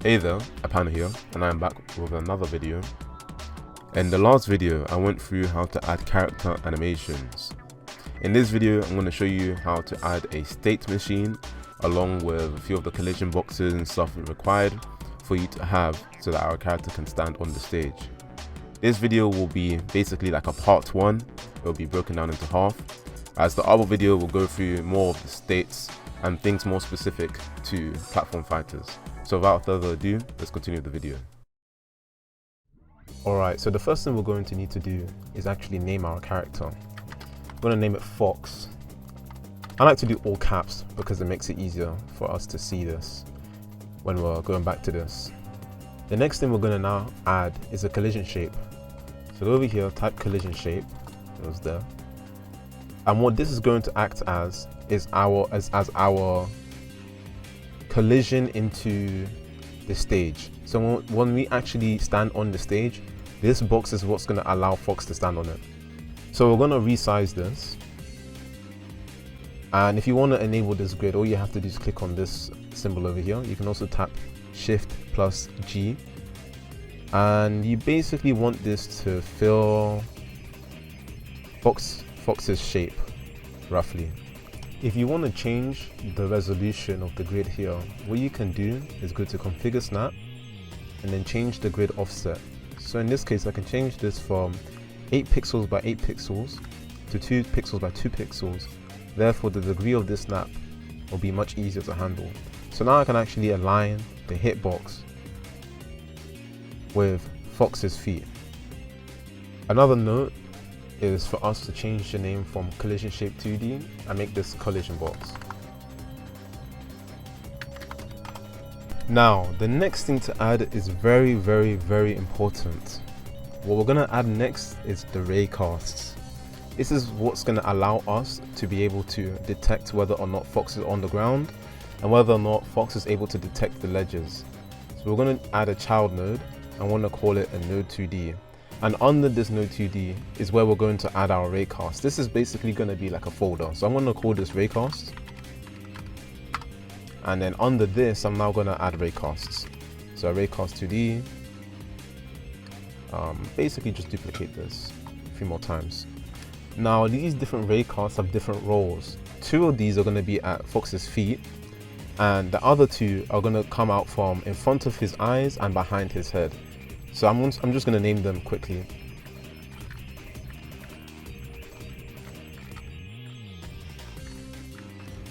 Hey there, Apano here, and I am back with another video. In the last video, I went through how to add character animations. In this video, I'm going to show you how to add a state machine along with a few of the collision boxes and stuff required for you to have so that our character can stand on the stage. This video will be basically like a part 1. It will be broken down into half, as the other video will go through more of the states and things more specific to platform fighters. So without further ado, let's continue the video. Alright, so the first thing we're going to need to do is actually name our character. We're going to name it Fox. I like to do all caps because it makes it easier for us to see this when we're going back to this. The next thing we're going to now add is a collision shape. So go over here, type collision shape. It was there. And what this is going to act as is our collision into the stage. So when we actually stand on the stage, this box is what's going to allow Fox to stand on it. So we're going to resize this. And if you want to enable this grid, all you have to do is click on this symbol over here. You can also tap Shift plus G. And you basically want this to fill Fox's shape, roughly. If you want to change the resolution of the grid here, what you can do is go to configure snap and then change the grid offset. So in this case, I can change this from 8 pixels by 8 pixels to 2 pixels by 2 pixels. Therefore, the degree of this snap will be much easier to handle. So now I can actually align the hitbox with Fox's feet. Another note is for us to change the name from collision shape 2D and make this collision box. Now, the next thing to add is very important. What we're going to add next is the Raycasts. This is what's going to allow us to be able to detect whether or not Fox is on the ground and whether or not Fox is able to detect the ledges. So we're going to add a child node and want to call it a node 2D. And under this node 2D is where we're going to add our Raycast. This is basically going to be like a folder. So I'm going to call this Raycast. And then under this, I'm now going to add Raycasts. So Raycast 2D. Basically just duplicate this a few more times. Now these different Raycasts have different roles. 2 of these are going to be at Fox's feet, and the other 2 are going to come out from in front of his eyes and behind his head. So I'm just going to name them quickly.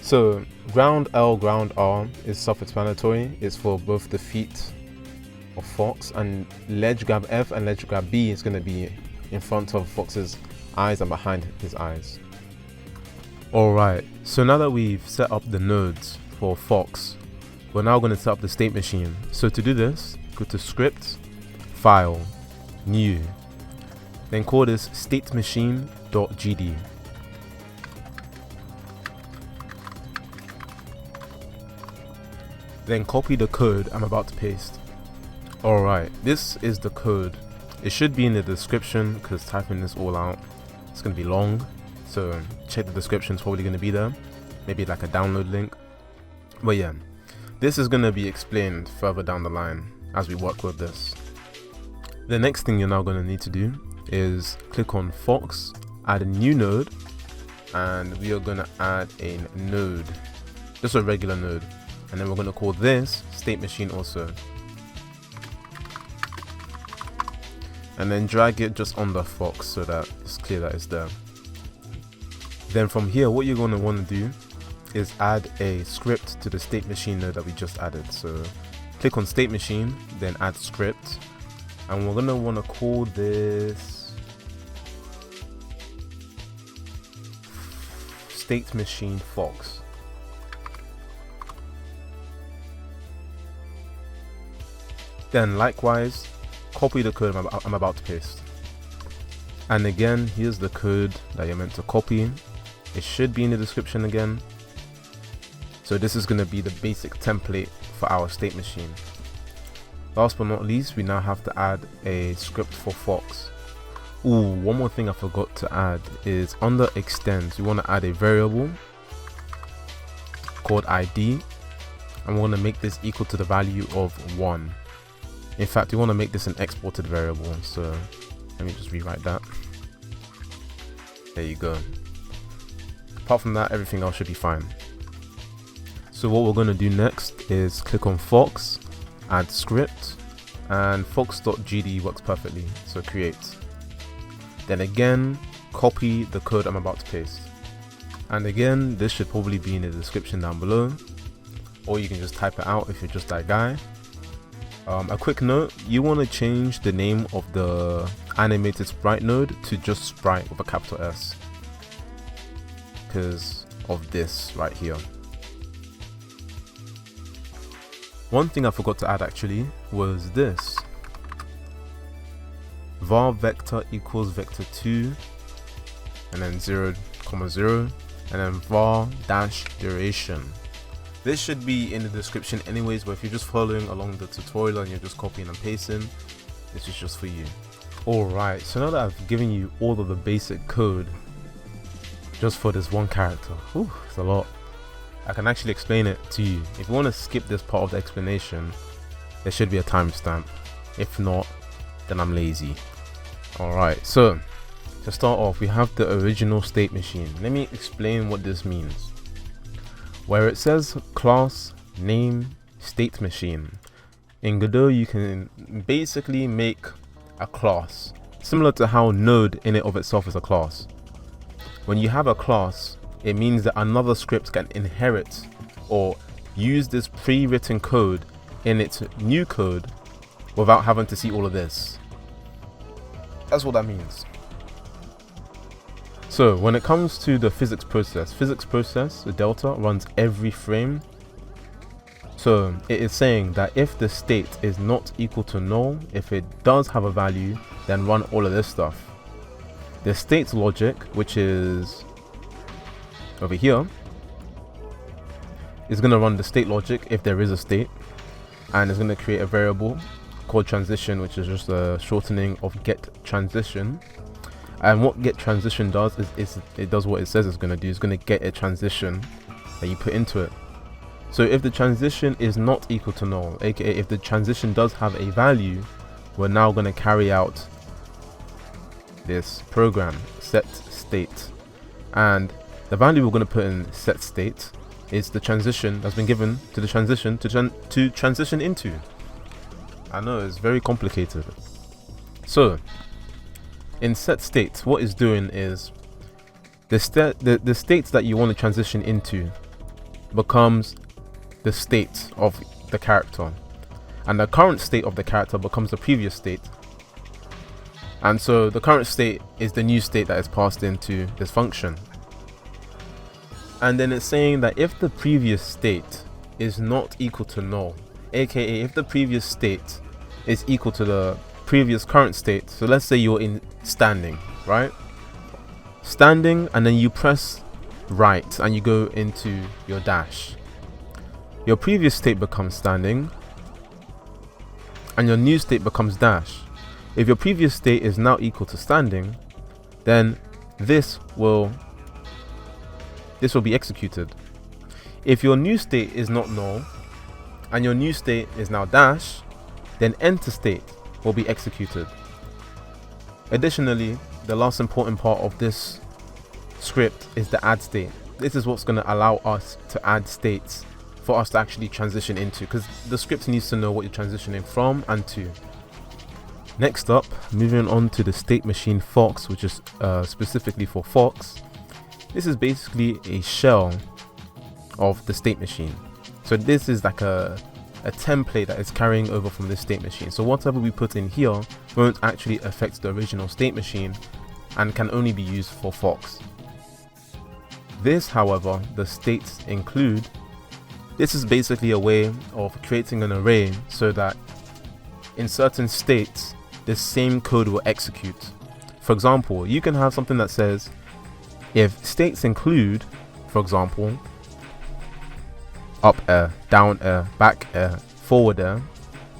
So ground L, ground R is self-explanatory. It's for both the feet of Fox, and ledge grab F and ledge grab B is going to be in front of Fox's eyes and behind his eyes. Alright, so now that we've set up the nodes for Fox, we're now going to set up the state machine. So to do this, go to Script, File, New, then call this StateMachine.gd. Then copy the code I'm about to paste. Alright, this is the code. It should be in the description because typing this all out, it's going to be long. So check the description, it's probably going to be there. Maybe like a download link. But yeah, this is going to be explained further down the line as we work with this. The next thing you're now going to need to do is click on Fox, add a new node, and we are going to add a node, just a regular node, and then we're going to call this state machine also, and then drag it just on the Fox so that it's clear that it's there. Then from here, what you're going to want to do is add a script to the state machine node that we just added. So click on state machine, then add script. And we're going to want to call this StateMachineFox. Then likewise, copy the code I'm about to paste. And again, here's the code that you're meant to copy. It should be in the description again. So this is going to be the basic template for our state machine. Last but not least, we now have to add a script for Fox. Ooh, one more thing I forgot to add is under extends, you want to add a variable called ID, and we want to make this equal to the value of 1. In fact, we want to make this an exported variable, so let me just rewrite that. There you go. Apart from that, everything else should be fine. So what we're going to do next is click on Fox, add script, and Fox.gd works perfectly, so create. Then again, copy the code I'm about to paste. And again, this should probably be in the description down below, or you can just type it out if you're just that guy. A quick note, you want to change the name of the animated sprite node to just sprite with a capital S, because of this right here. One thing I forgot to add actually was this. Var vector equals vector2, and then 0, 0, and then var dash duration. This should be in the description anyways, but if you're just following along the tutorial and you're just copying and pasting, this is just for you. Alright, so now that I've given you all of the basic code just for this one character, it's a lot. I can actually explain it to you. If you want to skip this part of the explanation, there should be a timestamp. If not, then I'm lazy. Alright, so to start off, we have the original state machine. Let me explain what this means. Where it says class name state machine, in Godot you can basically make a class, similar to how node in it of itself is a class. When you have a class, it means that another script can inherit or use this pre-written code in its new code without having to see all of this. That's what that means. So when it comes to the physics process, the delta runs every frame. So it is saying that if the state is not equal to null, if it does have a value, then run all of this stuff. The state logic, which is over here, is going to run the state logic if there is a state, and it's going to create a variable called transition, which is just a shortening of get transition. And what get transition does is it does what it says it's going to do. It's going to get a transition that you put into it. So if the transition is not equal to null, aka if the transition does have a value, we're now going to carry out this program set state, and the value we're going to put in set state is the transition that's been given to the transition to transition into. I know it's very complicated. So in set state, what it's doing is the state that you want to transition into becomes the state of the character, and the current state of the character becomes the previous state. And so the current state is the new state that is passed into this function. And then it's saying that if the previous state is not equal to null, aka if the previous state is equal to the previous current state, so let's say you're in standing, right? Standing, and then you press right and you go into your dash. Your previous state becomes standing and your new state becomes dash. If your previous state is now equal to standing, then this will be executed. If your new state is not null and your new state is now dash, then enter state will be executed. Additionally, the last important part of this script is the add state. This is what's going to allow us to add states for us to actually transition into, because the script needs to know what you're transitioning from and to. Next up, moving on to the state machine Fox, which is specifically for Fox. This is basically a shell of the state machine. So this is like a template that is carrying over from this state machine. So whatever we put in here won't actually affect the original state machine and can only be used for Fox. This, however, the states include. This is basically a way of creating an array so that in certain states the same code will execute. For example, you can have something that says if states include, for example, up air, down air, back air, forward air,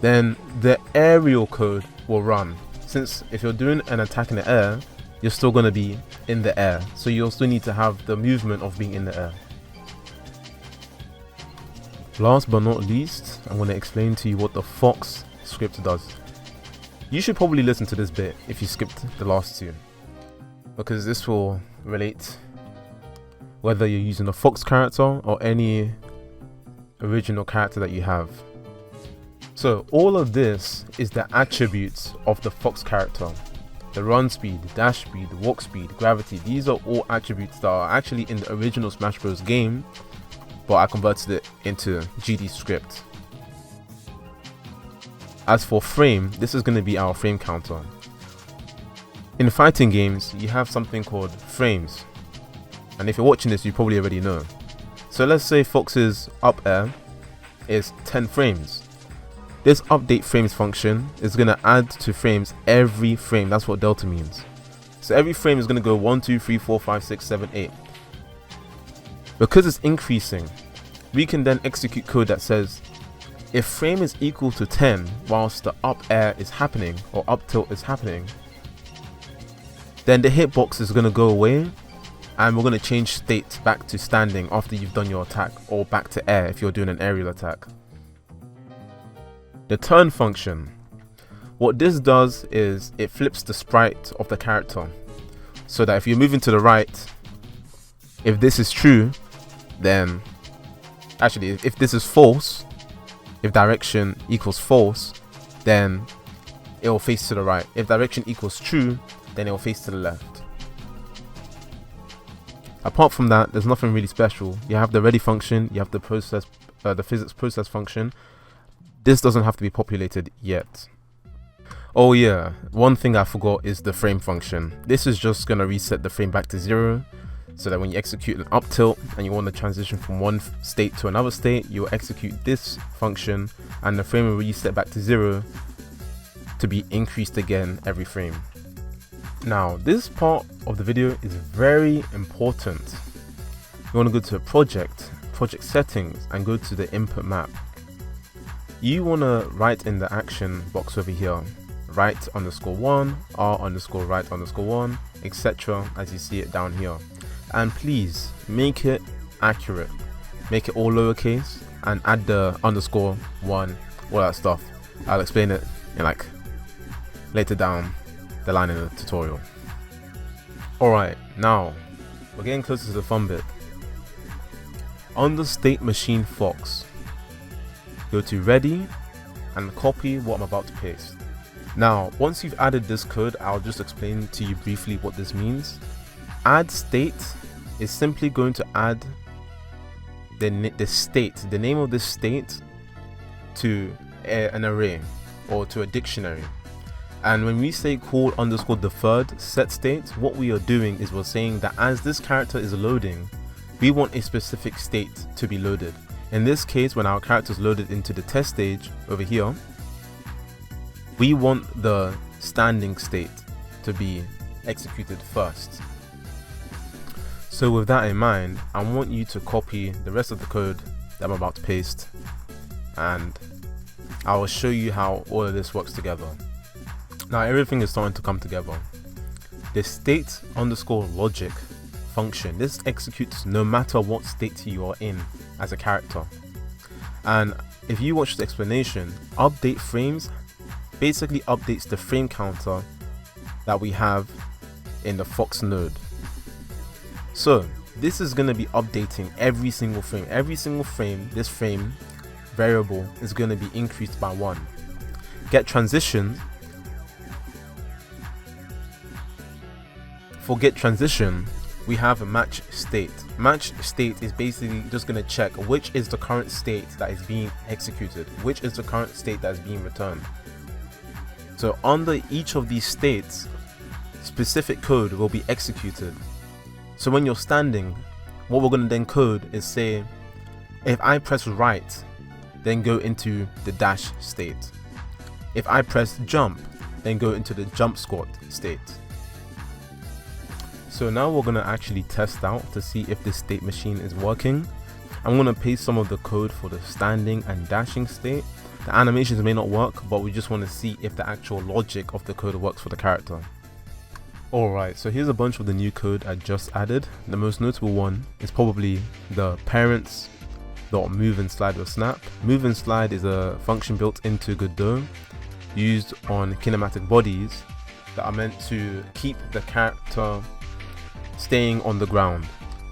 then the aerial code will run. Since if you're doing an attack in the air, you're still going to be in the air, so you also need to have the movement of being in the air. Last but not least, I'm going to explain to you what the Fox script does. You should probably listen to this bit if you skipped the last two, because this will relate whether you're using a Fox character or any original character that you have. So all of this is the attributes of the Fox character. The run speed, the dash speed, the walk speed, gravity. These are all attributes that are actually in the original Smash Bros game, but I converted it into GD script. As for frame, this is going to be our frame counter. In fighting games, you have something called frames. And if you're watching this, you probably already know. So let's say Fox's up air is 10 frames. This update frames function is going to add to frames every frame. That's what delta means. So every frame is going to go 1, 2, 3, 4, 5, 6, 7, 8. Because it's increasing, we can then execute code that says if frame is equal to 10 whilst the up air is happening or up tilt is happening, then the hitbox is going to go away and we're going to change state back to standing after you've done your attack, or back to air if you're doing an aerial attack. The turn function, what this does is it flips the sprite of the character, so that if you're moving to the right, if this is true, then actually if this is false, if direction equals false, then it will face to the right. If direction equals true, then it will face to the left. Apart from that, there's nothing really special. You have the ready function, you have the process, the physics process function. This doesn't have to be populated yet. Oh yeah, one thing I forgot is the frame function. This is just gonna reset the frame back to 0, so that when you execute an up tilt and you want to transition from one state to another state, you'll execute this function and the frame will reset back to 0 to be increased again every frame. Now, this part of the video is very important. You want to go to project settings and go to the input map. You want to write in the action box over here, right_1, r_right_1, etc. as you see it down here. And please make it accurate, make it all lowercase and add the _1, all that stuff. I'll explain it in later down the line in the tutorial. Alright, now we're getting closer to the fun bit. On the StateMachineFox, go to ready and copy what I'm about to paste. Now, once you've added this code, I'll just explain to you briefly what this means. Add state is simply going to add the name of this state to an array or to a dictionary. And when we say call _deferred set state, what we are doing is we're saying that as this character is loading, we want a specific state to be loaded. In this case, when our character is loaded into the test stage over here, we want the standing state to be executed first. So with that in mind, I want you to copy the rest of the code that I'm about to paste, and I will show you how all of this works together. Now everything is starting to come together. The state_logic function, this executes no matter what state you are in as a character. And if you watch the explanation, update frames basically updates the frame counter that we have in the Fox node. So this is going to be updating every single frame. Every single frame, this frame variable is going to be increased by 1. Get transition. For get transition, we have a match state. Match state is basically just going to check which is the current state that is being executed, which is the current state that is being returned. So under each of these states, specific code will be executed. So when you're standing, what we're going to then code is say, if I press right, then go into the dash state. If I press jump, then go into the jump squat state. So now we're going to actually test out to see if this state machine is working. I'm going to paste some of the code for the standing and dashing state. The animations may not work, but we just want to see if the actual logic of the code works for the character. Alright, so here's a bunch of the new code I just added. The most notable one is probably the parents move and slide with snap. Move and slide is a function built into Godot used on kinematic bodies that are meant to keep the character staying on the ground.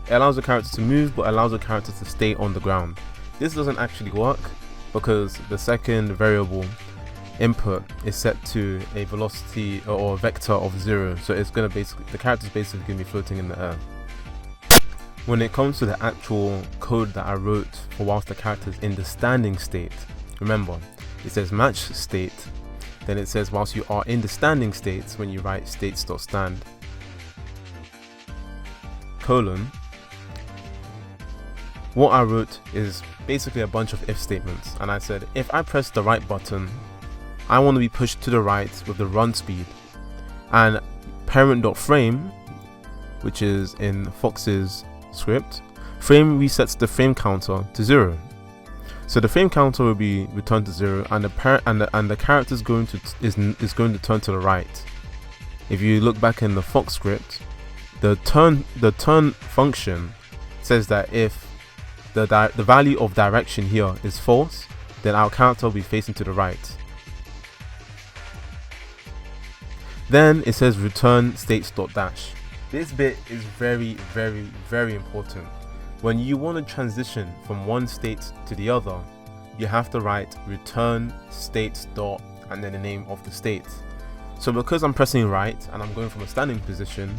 It allows the character to move but allows the character to stay on the ground. This doesn't actually work because the second variable input is set to a velocity or a vector of 0, so it's going to the character's basically going to be floating in the air. When it comes to the actual code that I wrote for whilst the character is in the standing state, remember it says match state, then it says whilst you are in the standing states when you write states.stand colon. What I wrote is basically a bunch of if statements, and I said if I press the right button, I want to be pushed to the right with the run speed, and parent.frame, which is in Fox's script, frame resets the frame counter to 0. So the frame counter will be returned to 0, and the character is going to turn to the right. If you look back in the Fox script, the turn function says that if the value of direction here is false, then our character will be facing to the right. Then it says return states.dash. This bit is very important. When you want to transition from one state to the other, you have to write return states dot and then the name of the state. So because I'm pressing right and I'm going from a standing position,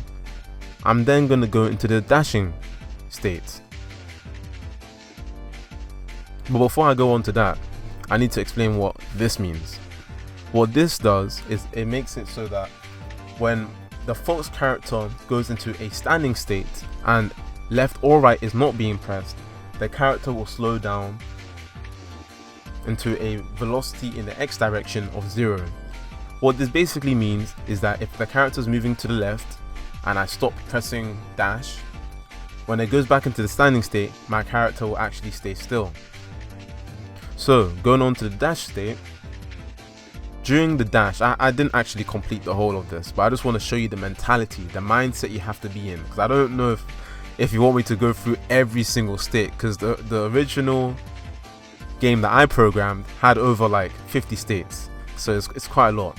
I'm then going to go into the dashing state. But before I go on to that, I need to explain what this means. What this does is it makes it so that when the Fox character goes into a standing state and left or right is not being pressed, the character will slow down into a velocity in the x direction of 0. What this basically means is that if the character is moving to the left and I stop pressing dash, when it goes back into the standing state, my character will actually stay still. So going on to the dash state, during the dash, I didn't actually complete the whole of this, but I just want to show you the mentality, the mindset you have to be in, because I don't know if you want me to go through every single state, because the original game that I programmed had over like 50 states, so it's quite a lot.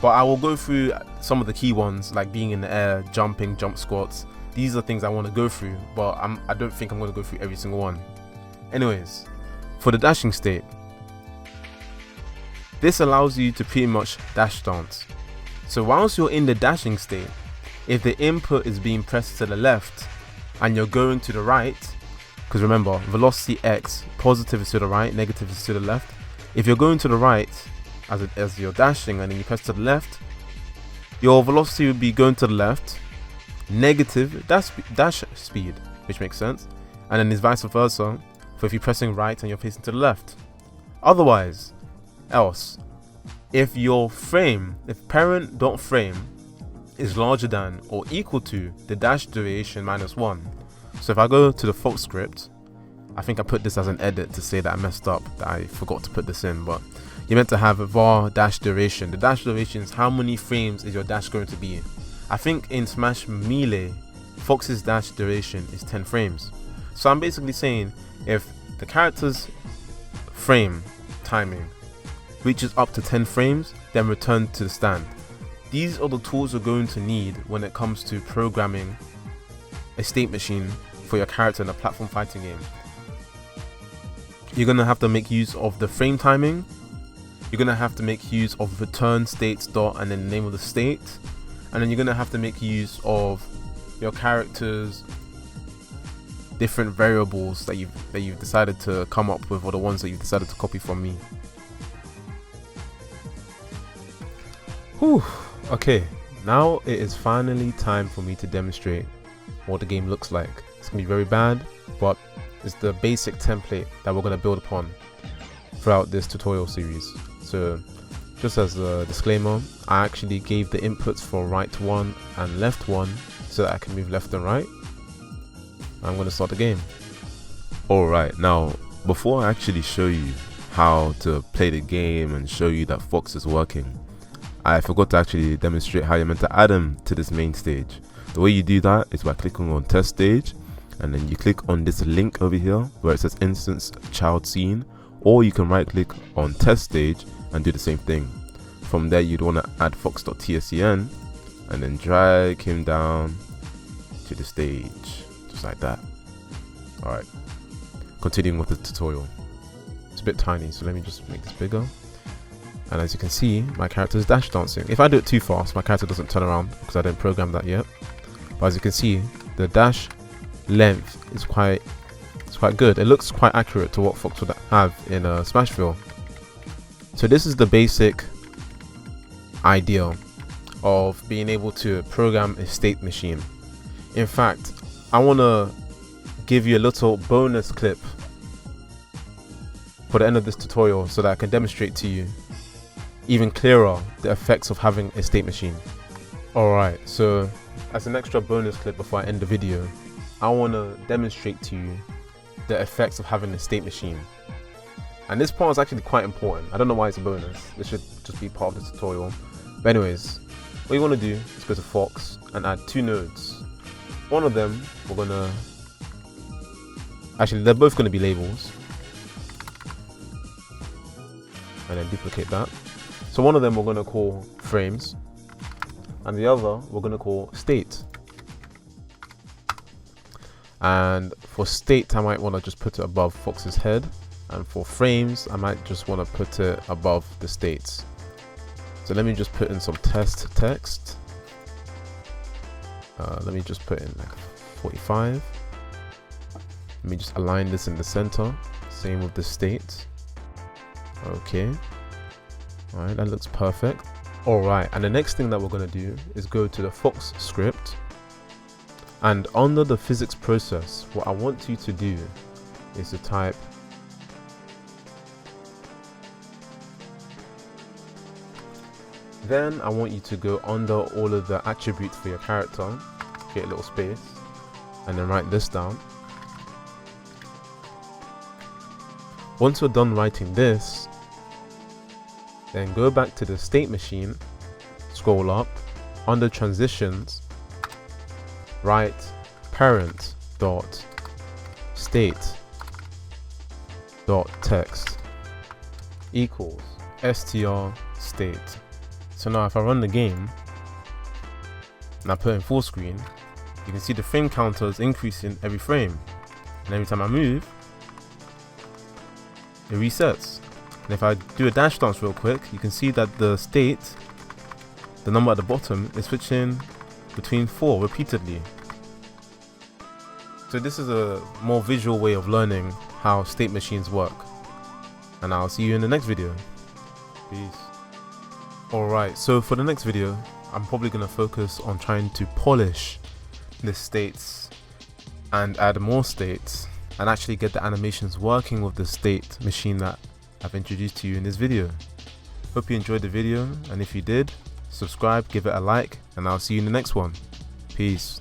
But I will go through some of the key ones, like being in the air, jumping, jump squats. These are things I want to go through, but I don't think I'm going to go through every single one. Anyways, for the dashing state, this allows you to pretty much dash dance. So whilst you're in the dashing state, if the input is being pressed to the left and you're going to the right, because remember, velocity x, positive is to the right, negative is to the left. If you're going to the right as you're dashing and then you press to the left, your velocity would be going to the left, negative dash speed, which makes sense, and then it's vice versa for if you're pressing right and you're facing to the left. Otherwise, if your frame, if parent.frame is larger than or equal to the dash duration minus 1. So if I go to the Fox script, I think I put this as an edit to say that I messed up, that I forgot to put this in, but you're meant to have a var dash duration. The dash duration is how many frames is your dash going to be. I think in Smash Melee, Fox's dash duration is 10 frames. So I'm basically saying if the character's frame timing reaches up to 10 frames, then return to the stand. These are the tools you're going to need when it comes to programming a state machine for your character in a platform fighting game. You're going to have to make use of the frame timing. You're going to have to make use of return states dot and then the name of the state. And then you're going to have to make use of your character's different variables that you've decided to come up with, or the ones that you've decided to copy from me. Whew. Okay, now it is finally time for me to demonstrate what the game looks like. It's gonna be very bad, but it's the basic template that we're gonna build upon throughout this tutorial series. So just as a disclaimer, I actually gave the inputs for right 1 and left 1 so that I can move left and right. I'm going to start the game. Alright, now before I actually show you how to play the game and show you that Fox is working, I forgot to actually demonstrate how you're meant to add them to this main stage. The way you do that is by clicking on test stage, and then you click on this link over here where it says instance child scene, or you can right click on test stage and do the same thing. From there you'd want to add Fox.tscn and then drag him down to the stage just like that. Alright, continuing with the tutorial. It's a bit tiny, so let me just make this bigger. And as you can see, my character is dash dancing. If I do it too fast, my character doesn't turn around because I didn't program that yet. But as you can see, the dash length is quite good. It looks quite accurate to what Fox would have in Smashville. So this is the basic idea of being able to program a state machine. In fact, I want to give you a little bonus clip for the end of this tutorial so that I can demonstrate to you even clearer the effects of having a state machine. Alright, so as an extra bonus clip before I end the video, I want to demonstrate to you the effects of having a state machine. And this part is actually quite important. I don't know why it's a bonus. This should just be part of the tutorial. But anyways, what you want to do is go to Fox and add 2 nodes. One of them we're going to... Actually, they're both going to be labels. And then duplicate that. So one of them we're going to call frames, and the other we're going to call state. And for state, I might want to just put it above Fox's head, and for frames, I might just want to put it above the states. So let me just put in some test text. Let me just put in like 45. Let me just align this in the center. Same with the state. Okay. Alright, that looks perfect. Alright, and the next thing that we're going to do is go to the Fox script, and under the physics process, what I want you to do is to type then I want you to go under all of the attributes for your character, create a little space, and then write this down. Once you're done writing this, then go back to the state machine, scroll up, under transitions, write parent dot state dot text equals str state. So now if I run the game and I put in full screen, you can see the frame counter is increasing every frame, and every time I move, it resets. And if I do a dash dance real quick, you can see that the state, the number at the bottom, is switching between 4 repeatedly. So this is a more visual way of learning how state machines work. And I'll see you in the next video. Peace. Alright, so for the next video, I'm probably going to focus on trying to polish the states and add more states and actually get the animations working with the state machine that I've introduced to you in this video. Hope you enjoyed the video, and if you did, subscribe, give it a like, and I'll see you in the next one. Peace.